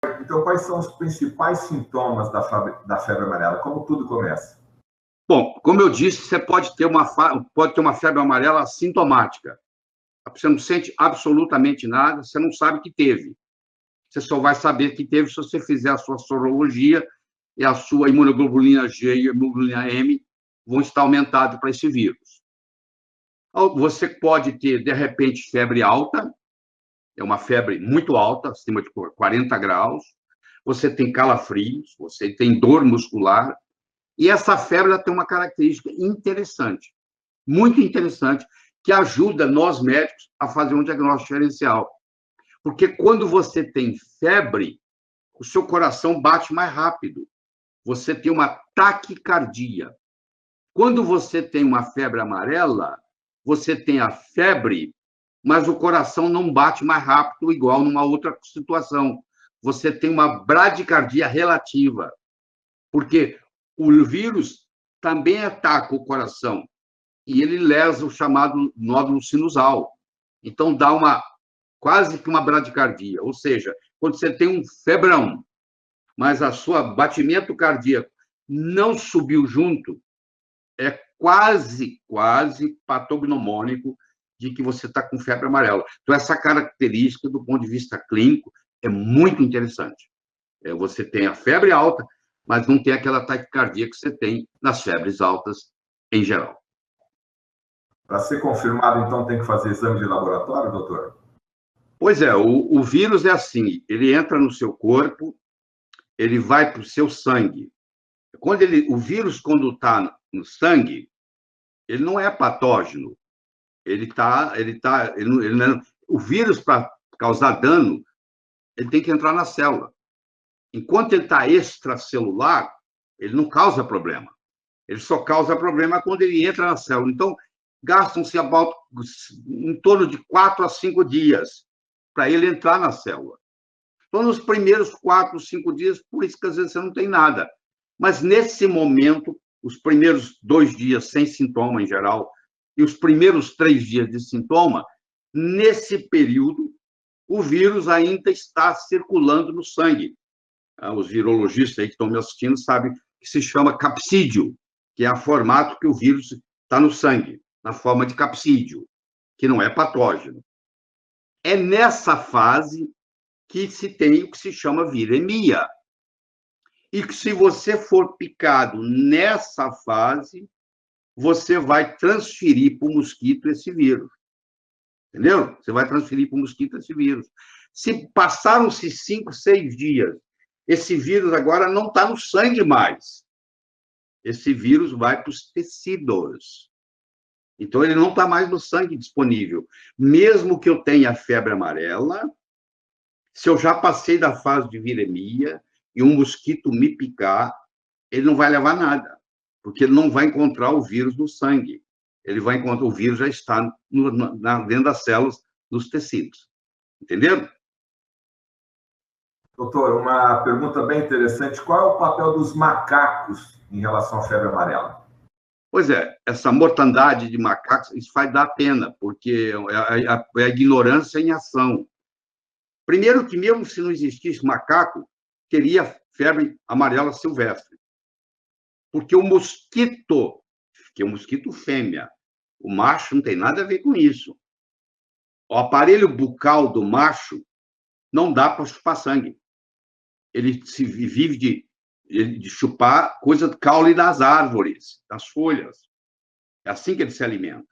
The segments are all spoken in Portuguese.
Então, quais são os principais sintomas da febre amarela? Como tudo começa? Bom, como eu disse, você pode ter uma febre amarela assintomática. Você não sente absolutamente nada, você não sabe que teve. Você só vai saber que teve se você fizer a sua sorologia e a sua imunoglobulina G e a imunoglobulina M vão estar aumentadas para esse vírus. Você pode ter, de repente, febre alta, é uma febre muito alta, acima de 40 graus. Você tem calafrios, você tem dor muscular. E essa febre ela tem uma característica interessante, muito interessante, que ajuda nós médicos a fazer um diagnóstico diferencial. Porque quando você tem febre, o seu coração bate mais rápido. Você tem uma taquicardia. Quando você tem uma febre amarela, você tem a febre, mas o coração não bate mais rápido, igual numa outra situação. Você tem uma bradicardia relativa, porque o vírus também ataca o coração e ele lesa o chamado nódulo sinusal. Então, dá quase que uma bradicardia. Ou seja, quando você tem um febrão, mas a sua batimento cardíaco não subiu junto, é quase patognomônico de que você está com febre amarela. Então, essa característica, do ponto de vista clínico, é muito interessante. Você tem a febre alta, mas não tem aquela taquicardia que você tem nas febres altas em geral. Para ser confirmado, então, tem que fazer exame de laboratório, doutor? Pois é, o vírus é assim, ele entra no seu corpo, ele vai para o seu sangue. O vírus, quando está no sangue, ele não é patógeno. O vírus, para causar dano, ele tem que entrar na célula. Enquanto ele está extracelular, ele não causa problema. Ele só causa problema quando ele entra na célula. Então, gastam-se em torno de 4 a 5 dias para ele entrar na célula. Então, nos primeiros 4, 5 dias, por isso que às vezes você não tem nada. Mas, nesse momento, os primeiros 2 dias sem sintoma em geral, e os primeiros 3 dias de sintoma, nesse período, o vírus ainda está circulando no sangue. Os virologistas aí que estão me assistindo sabem que se chama capsídio, que é o formato que o vírus está no sangue, na forma de capsídio, que não é patógeno. É nessa fase que se tem o que se chama viremia. E que se você for picado nessa fase, você vai transferir para o mosquito esse vírus. Entendeu? Você vai transferir para o mosquito esse vírus. Se passaram-se 5, 6 dias, esse vírus agora não está no sangue mais. Esse vírus vai para os tecidos. Então, ele não está mais no sangue disponível. Mesmo que eu tenha febre amarela, se eu já passei da fase de viremia e um mosquito me picar, ele não vai levar nada, porque ele não vai encontrar o vírus no sangue. Ele vai encontrar o vírus já está dentro das células dos tecidos. Entenderam? Doutor, uma pergunta bem interessante. Qual é o papel dos macacos em relação à febre amarela? Pois é, essa mortandade de macacos, isso faz dar pena, porque é a ignorância em ação. Primeiro que, mesmo se não existisse macaco, teria febre amarela silvestre. Porque o mosquito, que é um mosquito fêmea, o macho não tem nada a ver com isso. O aparelho bucal do macho não dá para chupar sangue. Ele vive de chupar coisa do caule das árvores, das folhas. É assim que ele se alimenta.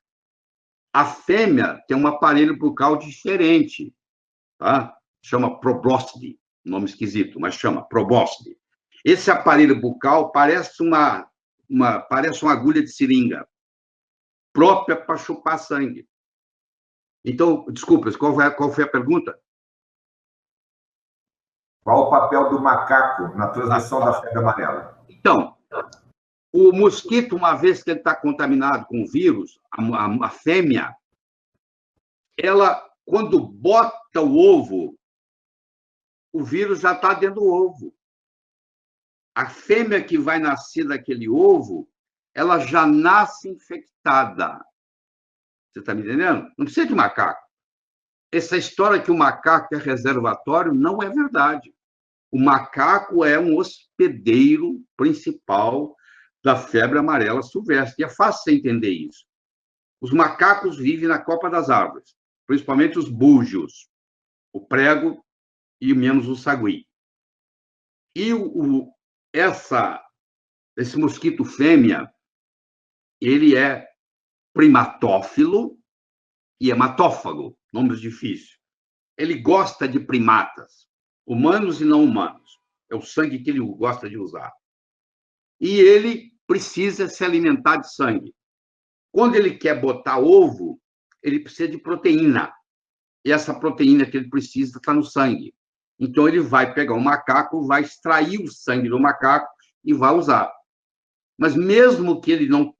A fêmea tem um aparelho bucal diferente, tá? Chama probóscide, nome esquisito, mas chama probóscide. Esse aparelho bucal parece uma agulha de seringa, própria para chupar sangue. Então, desculpa, qual foi a pergunta? Qual o papel do macaco na transmissão da febre amarela? Então, o mosquito, uma vez que ele está contaminado com o vírus, a fêmea, ela, quando bota o ovo, o vírus já está dentro do ovo. A fêmea que vai nascer daquele ovo, ela já nasce infectada. Você está me entendendo? Não precisa de macaco. Essa história que o macaco é reservatório não é verdade. O macaco é um hospedeiro principal da febre amarela silvestre. E é fácil você entender isso. Os macacos vivem na copa das árvores, principalmente os búgios, o prego e menos o sagui. E esse mosquito fêmea, ele é primatófilo e hematófago, nomes difíceis. Ele gosta de primatas, humanos e não humanos. É o sangue que ele gosta de usar. E ele precisa se alimentar de sangue. Quando ele quer botar ovo, ele precisa de proteína. E essa proteína que ele precisa está no sangue. Então, ele vai pegar o macaco, vai extrair o sangue do macaco e vai usar. Mas mesmo que ele não,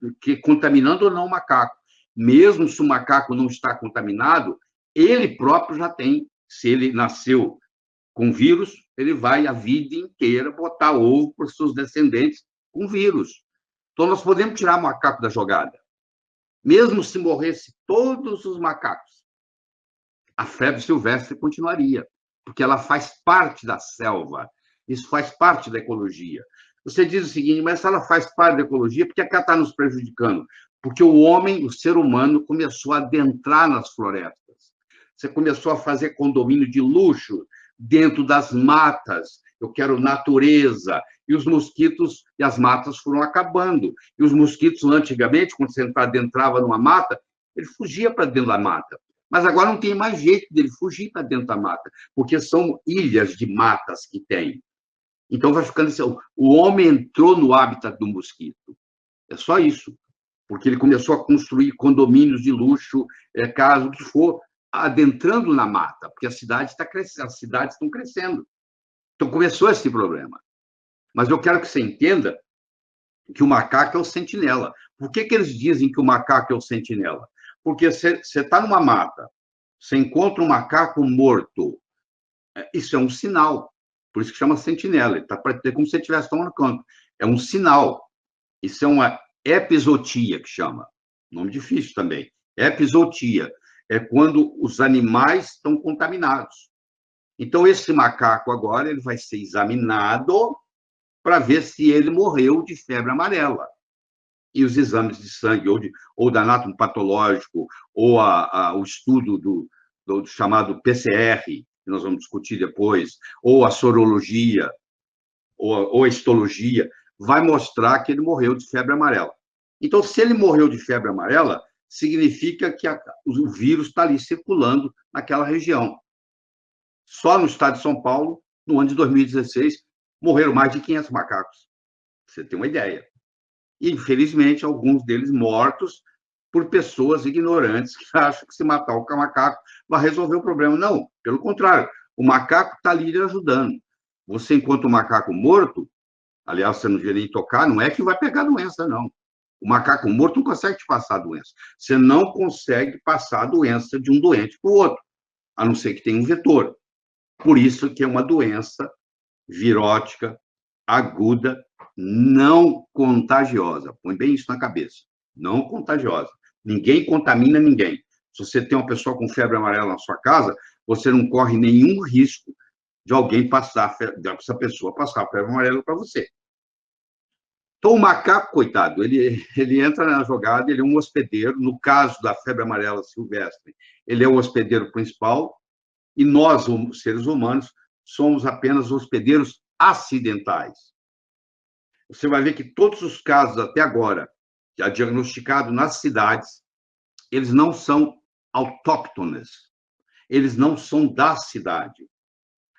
contaminando ou não o macaco, mesmo se o macaco não está contaminado, ele próprio já tem. Se ele nasceu com vírus, ele vai a vida inteira botar ovo para os seus descendentes com vírus. Então, nós podemos tirar o macaco da jogada. Mesmo se morresse todos os macacos, a febre silvestre continuaria, porque ela faz parte da selva, isso faz parte da ecologia. Você diz o seguinte, mas se ela faz parte da ecologia, por que ela está nos prejudicando? Porque o homem, o ser humano, começou a adentrar nas florestas. Você começou a fazer condomínio de luxo dentro das matas. Eu quero natureza. E os mosquitos e as matas foram acabando. E os mosquitos, antigamente, quando você adentrava numa mata, ele fugia para dentro da mata. Mas agora não tem mais jeito dele fugir para dentro da mata, porque são ilhas de matas que tem. Então, vai ficando assim, o homem entrou no hábitat do mosquito. É só isso. Porque ele começou a construir condomínios de luxo, caso que for, adentrando na mata, porque a cidade está crescendo, as cidades estão crescendo. Então, começou esse problema. Mas eu quero que você entenda que o macaco é o sentinela. Por que eles dizem que o macaco é o sentinela? Porque você está numa mata, você encontra um macaco morto, isso é um sinal. Por isso que chama sentinela. Ele está como se ele estivesse tomando conta. É um sinal. Isso é uma epizootia, que chama. Nome difícil também. Epizootia. É quando os animais estão contaminados. Então, esse macaco agora ele vai ser examinado para ver se ele morreu de febre amarela. E os exames de sangue, ou da anátomo patológico, ou o estudo do chamado PCR, que nós vamos discutir depois, ou a sorologia, ou a histologia, vai mostrar que ele morreu de febre amarela. Então, se ele morreu de febre amarela, significa que o vírus está ali circulando naquela região. Só no estado de São Paulo, no ano de 2016, morreram mais de 500 macacos. Você tem uma ideia. E, infelizmente, alguns deles mortos por pessoas ignorantes que acham que se matar o macaco vai resolver o problema. Não, pelo contrário, o macaco está ali ajudando. Você, enquanto o macaco morto, aliás, você não devia nem tocar, não é que vai pegar doença, não. O macaco morto não consegue te passar a doença. Você não consegue passar a doença de um doente para o outro, a não ser que tenha um vetor. Por isso que é uma doença virótica, aguda, não contagiosa. Põe bem isso na cabeça. Não contagiosa. Ninguém contamina ninguém. Se você tem uma pessoa com febre amarela na sua casa, você não corre nenhum risco de alguém passar, dessa pessoa passar a febre amarela para você. Então, o macaco, coitado, ele entra na jogada, ele é um hospedeiro. No caso da febre amarela silvestre, ele é o hospedeiro principal, e nós, os seres humanos, somos apenas hospedeiros acidentais. Você vai ver que todos os casos até agora, já diagnosticados nas cidades, eles não são autóctones, eles não são da cidade.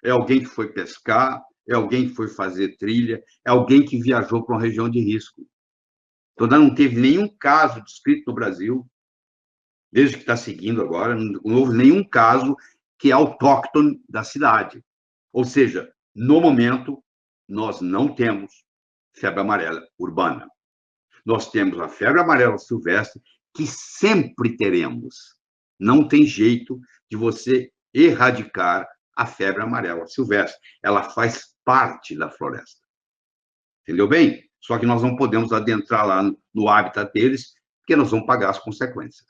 É alguém que foi pescar, é alguém que foi fazer trilha, é alguém que viajou para uma região de risco. Então, não teve nenhum caso descrito no Brasil, desde que está seguindo agora, não houve nenhum caso que é autóctone da cidade. Ou seja, no momento, nós não temos febre amarela urbana. Nós temos a febre amarela silvestre, que sempre teremos. Não tem jeito de você erradicar a febre amarela silvestre. Ela faz parte da floresta. Entendeu bem? Só que nós não podemos adentrar lá no hábitat deles, porque nós vamos pagar as consequências.